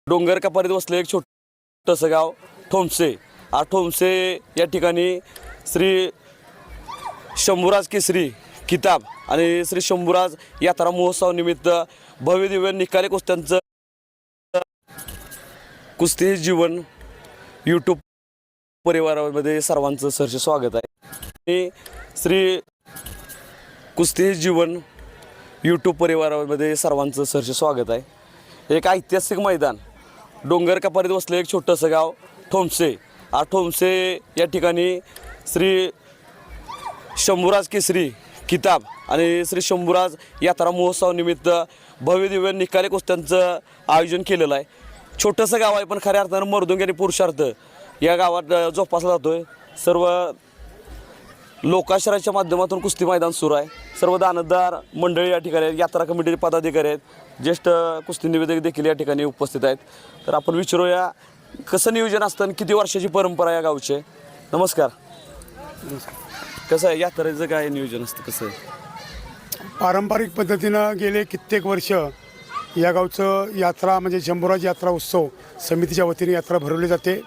डोंगर कपारीत वसलं एक छोटंसं गाव ठोंबसे. ठोंबसे या ठिकाणी श्री शंभूराज केसरी किताब आणि श्री शंभूराज यात्रा महोत्सवानिमित्त भव्य दिव्य निकाली कुस्त्यांचं कुस्ती जीवन यूट्यूब परिवारामध्ये सर्वांचं सहर्ष स्वागत आहे. आणि श्री कुस्ती जीवन यूट्यूब परिवारामध्ये सर्वांचं सहर्ष स्वागत आहे. एक ऐतिहासिक मैदान डोंगर कपारीत वसलं एक छोटंसं गाव ठोंबसे. ठोंबसे या ठिकाणी श्री शंभूराज केसरी किताब आणि श्री शंभूराज यात्रा महोत्सवानिमित्त भव्य दिव्य निकाली कुस्त्यांचं आयोजन केलेलं आहे. छोटंसं गाव आहे पण खऱ्या अर्थानं मर्दुंगी आणि पुरुषार्थ या गावात जोपासला जातो आहे. सर्व लोकाश्रयाच्या माध्यमातून कुस्ती मैदान सुरू आहे. सर्व दानतदार मंडळी या ठिकाणी आहेत, यात्रा कमिटीचे पदाधिकारी आहेत, ज्येष्ठ कुस्ती निवेदक देखील या ठिकाणी उपस्थित आहेत. तर आपण विचारूया कसं नियोजन असतं आणि किती वर्षाची परंपरा या गावचे. नमस्कार. कसं आहे यात्रेचं काय नियोजन असतं कसं आहे? पारंपरिक पद्धतीनं गेले कित्येक वर्ष या गावचं यात्रा म्हणजे शंभूराज यात्रा उत्सव समितीच्या वतीने यात्रा भरवली जाते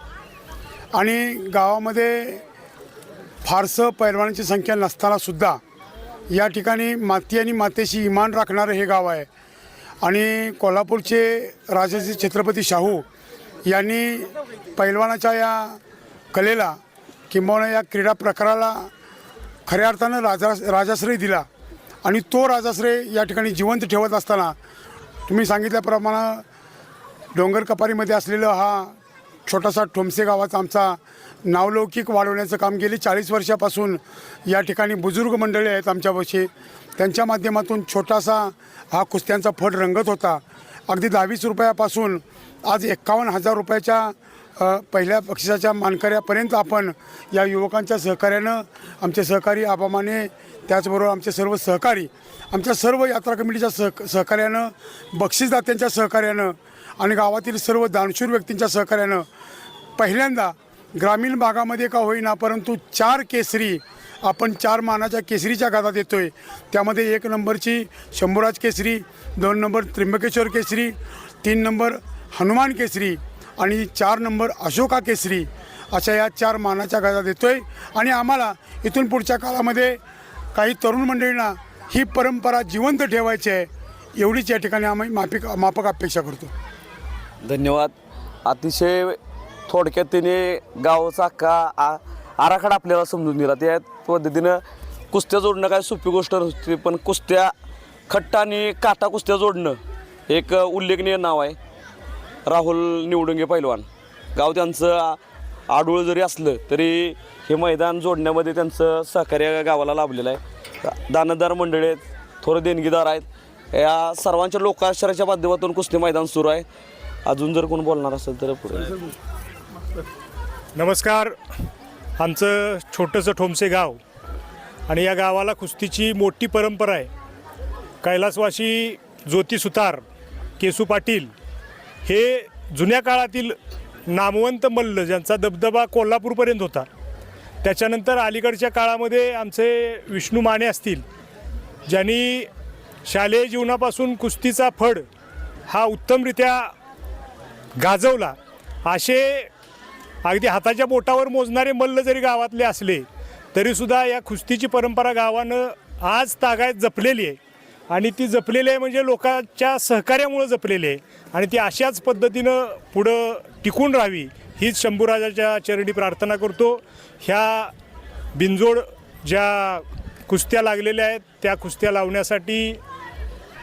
आणि गावामध्ये फारसं पैलवानांची संख्या नसतानासुद्धा या ठिकाणी माती आणि मातेशी इमान राखणारं हे गाव आहे. आणि कोल्हापूरचे राजाजी छत्रपती शाहू यांनी पैलवानाच्या या कलेला किंबहुना या क्रीडा प्रकाराला खऱ्या अर्थानं राजाश्रय दिला आणि तो राजाश्रय या ठिकाणी जिवंत ठेवत असताना तुम्ही सांगितल्याप्रमाणे डोंगर कपारीमध्ये असलेलं हा छोटासा ठोंबसे गावाचा आमचा नावलौकिक वाढवण्याचं काम गेली 40 वर्षापासून या ठिकाणी बुजुर्ग मंडळी आहेत आमच्यापाशी. त्यांच्या माध्यमातून छोटासा हा कुस्त्यांचा फड रंगत होता. अगदी 10-20 रुपयापासून आज 51,000 रुपयाच्या पहिल्या बक्षिसाच्या मानकऱ्यापर्यंत आपण या युवकांच्या सहकार्यानं आमचे सहकारी आबामाने त्याचबरोबर आमचे सर्व सहकारी आमच्या सर्व यात्रा कमिटीच्या सहकार्यानं बक्षीसदात्यांच्या सहकार्यानं आणि गावातील सर्व दानशूर व्यक्तींच्या सहकार्यानं पहिल्यांदा ग्रामीण भागामध्ये का होईना परंतु 4 केसरी आपण 4 मानाच्या केसरीच्या गादा देतो आहे. त्यामध्ये 1 नंबरची शंभूराज केसरी, 2 नंबर त्र्यंबकेश्वर केसरी, 3 नंबर हनुमान केसरी आणि 4 नंबर अशोका केसरी अशा या 4 मानाच्या गादा देतो आहे. आणि आम्हाला इथून पुढच्या काळामध्ये काही तरुण मंडळींना ही परंपरा जिवंत ठेवायची आहे एवढीच या ठिकाणी आम्ही माफक अपेक्षा करतो. धन्यवाद. अतिशय थोडक्यात त्याने गावाचा अख्खा आराखडा आपल्याला समजून दिला. त्या पद्धतीनं कुस्त्या जोडणं काय सोपी गोष्ट नसते पण कुस्त्या खट्टा आणि काटा कुस्त्या जोडणं एक उल्लेखनीय नाव आहे. राहुल निवडुंगे पैलवान गाव त्यांचं आडूळ जरी असलं तरी हे मैदान जोडण्यामध्ये त्यांचं सहकार्य गावाला लाभलेलं आहे. दानतदार मंडळी आहेत, थोर देणगीदार आहेत. या सर्वांच्या लोकाश्रयाच्या माध्यमातून कुस्ती मैदान सुरू आहे. अजून जर कोण बोलणार असेल तर पुढे. नमस्कार. आमचं छोटंसं ठोंबसे गाव आणि या गावाला कुस्तीची मोठी परंपरा आहे. कैलासवासी ज्योती सुतार, केसू पाटील हे जुन्या काळातील नामवंत मल्ल ज्यांचा दबदबा कोल्हापूरपर्यंत होता. त्याच्यानंतर अलीकडच्या काळामध्ये आमचे विष्णू माने असतील ज्यांनी शालेय जीवनापासून कुस्तीचा फड हा उत्तमरित्या गाजवला. असे अगदी हाताच्या बोटावर मोजणारे मल्ल जरी गावातले असले तरीसुद्धा या कुस्तीची परंपरा गावानं आज तागायत जपलेली आहे. आणि ती जपलेली आहे म्हणजे लोकांच्या सहकार्यामुळं जपलेली आहे आणि ती अशाच पद्धतीनं पुढं टिकून राहावी हीच शंभूराजाच्या चरणी प्रार्थना करतो. ह्या बिनजोड ज्या कुस्त्या लागलेल्या आहेत त्या कुस्त्या लावण्यासाठी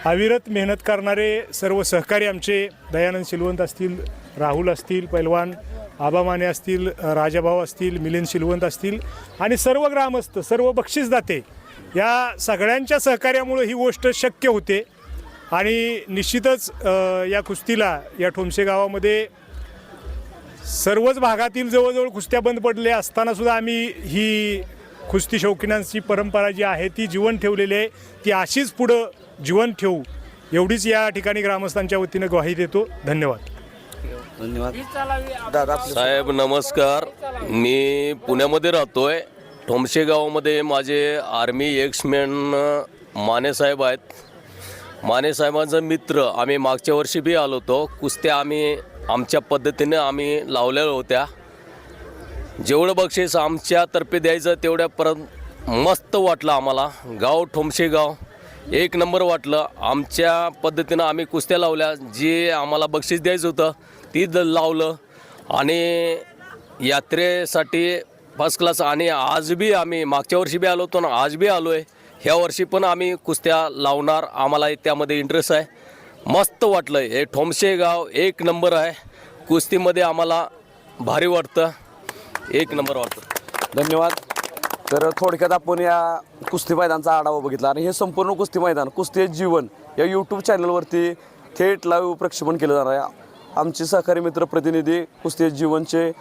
अविरत मेहनत करणारे सर्व सहकारी आमचे दयानंद शिलवंत असतील, राहुल असतील, पैलवान आबामाने असतील, राजाभाऊ असतील, मिलिंद शिलवंत असतील आणि सर्व ग्रामस्थ, सर्व बक्षीसदाते या सगळ्यांच्या सहकार्यामुळे ही गोष्ट शक्य होते. आणि निश्चितच या कुस्तीला या ठोंबसे गावामध्ये सर्वच भागातील जवळजवळ कुस्त्या बंद पडल्या असतानासुद्धा आम्ही ही कुस्ती शौकीनांची परंपरा जी आहे ती जिवंत ठेवलेली आहे. ती अशीच पुढं जिवंत ठेवू एवढीच या ठिकाणी ग्रामस्थांच्या वतीनं ग्वाही देतो. धन्यवाद. धन्यवाद. दादा साहेब नमस्कार. मी पुण्यामध्ये राहतोय. ठोंबसे गावामध्ये माझे आर्मी एक्समॅन मानेसाहेब आहेत. मानेसाहेबांचा मित्र आम्ही मागच्या वर्षी बी आलो होतो. कुस्त्या आम्ही आमच्या पद्धतीने आम्ही लावलेल्या होत्या. जेवढं बक्षीस आमच्यातर्फे द्यायचं तेवढ्यापर्यंत मस्त वाटलं आम्हाला. गाव ठोमशे गाव एक नंबर वाटलं. आमच्या पद्धतीनं आम्ही कुस्त्या लावल्या. जे आम्हाला बक्षीस द्यायचं होतं ती लावलं आणि यात्रेसाठी फर्स्ट क्लास. आणि आज बी आम्ही मागच्या वर्षी बी आलो होतो ना, आज बी आलो आहे. ह्या वर्षी पण आम्ही कुस्त्या लावणार. आम्हाला त्यामध्ये इंटरेस्ट आहे. मस्त वाटलं. हे ठोमशे गाव एक नंबर आहे. कुस्तीमध्ये आम्हाला भारी वाटतं. एक नंबर वाटतं. धन्यवाद. तर थोडक्यात आपण या कुस्ती मैदानाचा आढावा बघितला आणि हे संपूर्ण कुस्ती मैदान कुस्ती हे जीवन या यूट्यूब चॅनलवरती थेट लाईव्ह प्रक्षेपण केलं जाणार आहे. आमचे सहकारी मित्र प्रतिनिधी कुस्ती हे जीवनचे